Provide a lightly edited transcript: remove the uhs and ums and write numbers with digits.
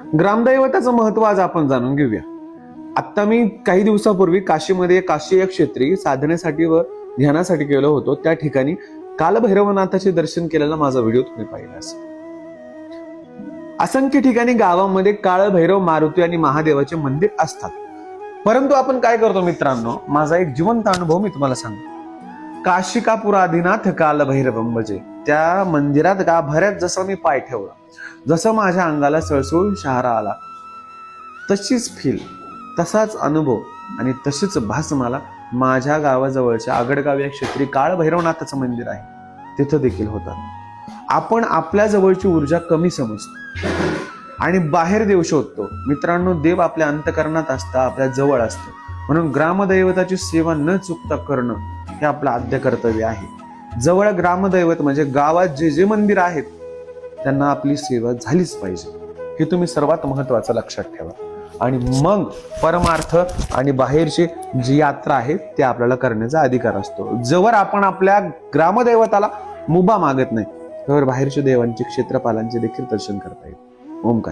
ग्रामदैवताचं महत्व आज आपण जाणून घेऊया. आता मी काही दिवसापूर्वी काशीमध्ये काशी या क्षेत्री साधनेसाठी व ध्यानासाठी गेलो होतो. त्या ठिकाणी कालभैरवनाथाचे दर्शन केलेला माझा व्हिडिओ तुम्ही पाहिला असेल. असंख्य ठिकाणी गावामध्ये काळभैरव, मारुती आणि महादेवाचे मंदिर असतात. परंतु आपण काय करतो मित्रांनो, माझा एक जिवंत अनुभव मी तुम्हाला सांगतो. काशिकापुरादिनाथ कालभैरवम भजे, त्या मंदिरात गाभाऱ्यात जसा मी पाय ठेवला, जसं माझ्या अंगाला सळसळ शहारा आला, तशीच फील, तसाच अनुभव आणि तशीच भास मला माझ्या गावाजवळच्या आगडगाव या क्षेत्री काळभैरवनाथाचं मंदिर आहे तिथं देखील होतं. आपण आपल्या जवळची ऊर्जा कमी समजतो आणि बाहेर देव शोधतो. मित्रांनो, देव आपल्या अंतःकरणात असतं, आपल्या जवळ असतं. म्हणून ग्रामदैवताची सेवा न चुकता करणं हे आपलं आद्य कर्तव्य आहे. जवळ ग्रामदैवत म्हणजे गावात जे जे मंदिर आहेत त्यांना आपली सेवा झालीच पाहिजे, हे तुम्ही सर्वात महत्वाचं लक्षात ठेवा. आणि मग परमार्थ आणि बाहेरची जी यात्रा आहे ते आपल्याला करण्याचा अधिकार असतो. जवळ आपण आपल्या ग्रामदैवताला मुभा मागत नाही, तर बाहेरच्या देवांचे, क्षेत्रपालांचे देखील दर्शन करता येईल. ओम काय